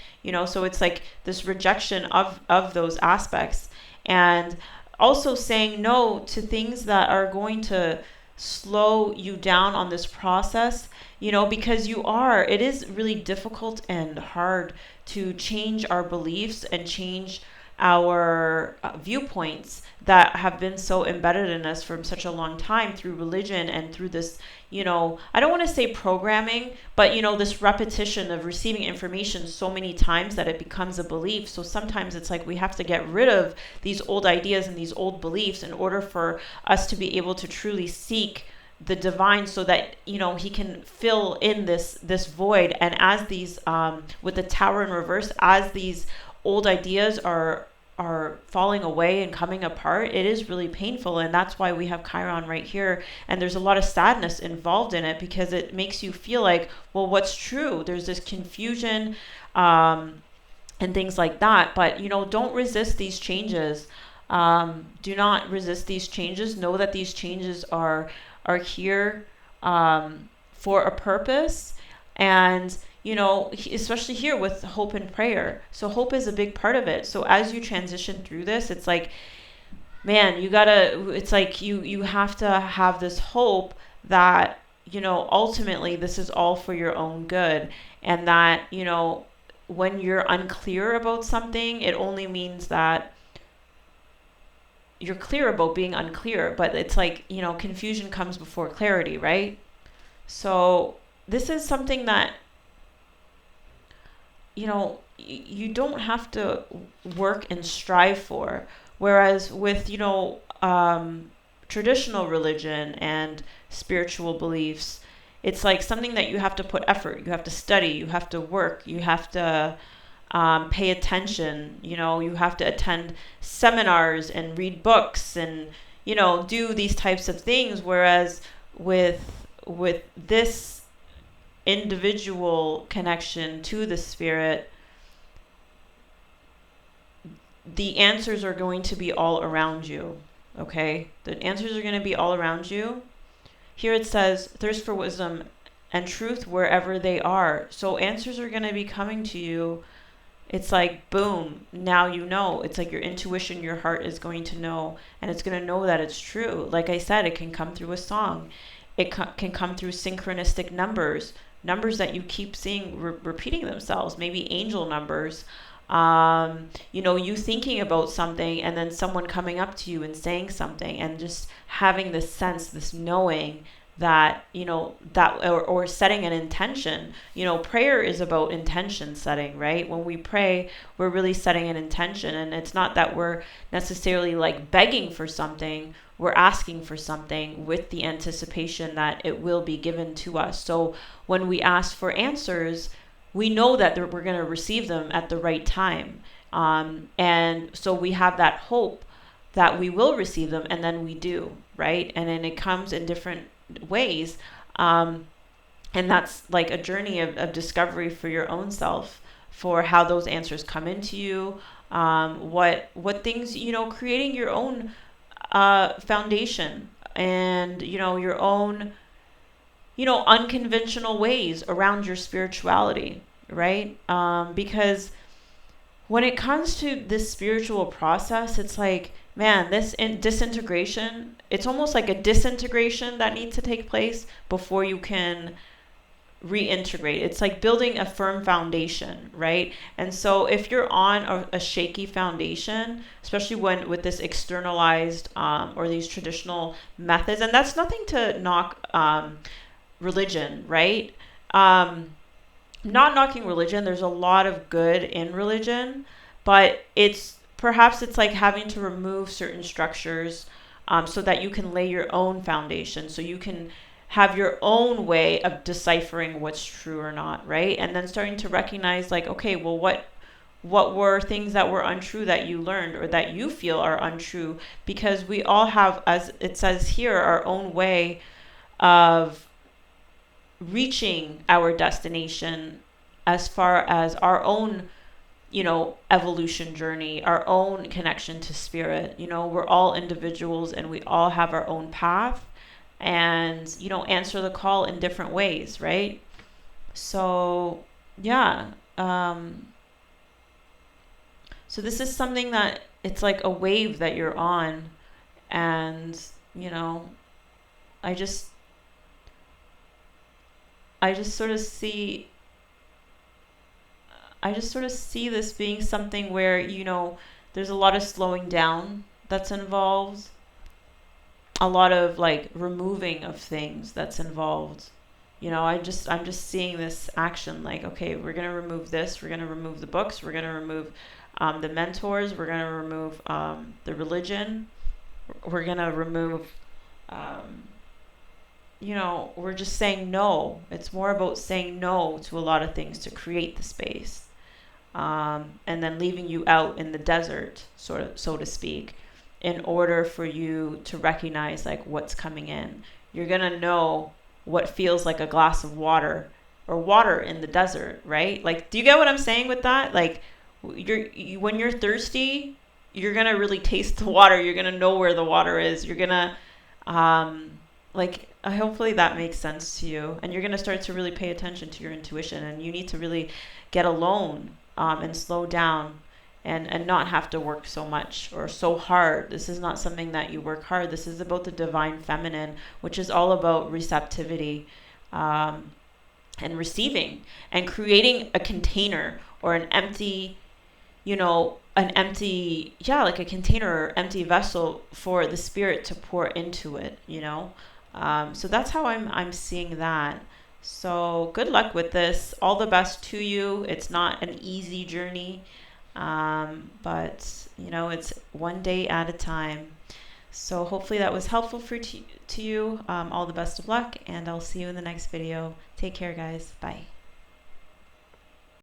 Speaker 1: so it's like this rejection of those aspects, and also saying no to things that are going to slow you down on this process, because it is really difficult and hard to change our beliefs and change our viewpoints that have been so embedded in us from such a long time through religion and through this, I don't want to say programming, but, this repetition of receiving information so many times that it becomes a belief. So sometimes it's like we have to get rid of these old ideas and these old beliefs in order for us to be able to truly seek the divine, so that he can fill in this void. And as these with the Tower in reverse, as these old ideas are falling away and coming apart, it is really painful. And that's why we have Chiron right here, and there's a lot of sadness involved in it, because it makes you feel like, well, what's true? There's this confusion and things like that. But don't resist these changes. Do not resist these changes. Know that these changes are here for a purpose. And especially here with hope and prayer. So hope is a big part of it. So as you transition through this, it's like, man, it's like you have to have this hope that, ultimately this is all for your own good. And that, when you're unclear about something, it only means that you're clear about being unclear. But it's like, confusion comes before clarity, right? So this is something that, you don't have to work and strive for. Whereas with, traditional religion and spiritual beliefs, it's like something that you have to put effort, you have to study, you have to work, you have to pay attention, you have to attend seminars and read books and, do these types of things. Whereas with this individual connection to the spirit, the answers are going to be all around you. Okay, the answers are going to be all around you. Here it says, thirst for wisdom and truth wherever they are. So answers are going to be coming to you. It's like, boom, now it's like your intuition, your heart is going to know, and it's going to know that it's true. Like I said, it can come through a song, it can come through synchronistic numbers that you keep seeing repeating themselves, maybe angel numbers, you thinking about something and then someone coming up to you and saying something, and just having this sense, this knowing that, or setting an intention. Prayer is about intention setting, right? When we pray, we're really setting an intention, and it's not that we're necessarily like begging for something. We're asking for something with the anticipation that it will be given to us. So when we ask for answers, we know that we're going to receive them at the right time. And so we have that hope that we will receive them, and then we do, right? And then it comes in different ways. Um, and that's like a journey of discovery for your own self, for how those answers come into you. What things, creating your own foundation, and, your own, unconventional ways around your spirituality, right? Because when it comes to this spiritual process, it's like, man, disintegration, it's almost like a disintegration that needs to take place before you can reintegrate. It's like building a firm foundation, right? And so if you're on a shaky foundation, especially when with this externalized or these traditional methods, and that's nothing to knock religion, right? Not knocking religion. There's a lot of good in religion, but it's like having to remove certain structures, so that you can lay your own foundation, so you can have your own way of deciphering what's true or not, right? And then starting to recognize, like, okay, well, what were things that were untrue that you learned or that you feel are untrue? Because we all have, as it says here, our own way of reaching our destination, as far as our own, evolution journey, our own connection to spirit. We're all individuals, and we all have our own path, and, answer the call in different ways, right? So, yeah. So this is something that it's like a wave that you're on, and, you know, I just I just sort of see I just sort of see this being something where, there's a lot of slowing down that's involved, a lot of like removing of things that's involved. I'm just seeing this action, like, okay, we're gonna remove this, we're gonna remove the books, we're gonna remove the mentors, we're gonna remove the religion, we're gonna remove, um, we're just saying no. It's more about saying no to a lot of things to create the space, and then leaving you out in the desert, sort of, so to speak, in order for you to recognize like what's coming in. You're gonna know what feels like a glass of water, or water in the desert, right? Like, do you get what I'm saying with that? Like, when you're thirsty, you're gonna really taste the water. You're gonna know where the water is. You're gonna, um, like, hopefully that makes sense to you, and you're gonna start to really pay attention to your intuition. And you need to really get alone, and slow down, and not have to work so much or so hard. This is not something that you work hard. This is about the divine feminine, which is all about receptivity, um, and receiving, and creating a container, or like a container or empty vessel for the spirit to pour into it. So that's how I'm seeing that. So good luck with this. All the best to you. It's not an easy journey, but it's one day at a time. So hopefully that was helpful to you. All the best of luck, and I'll see you in the next video. Take care, guys. Bye.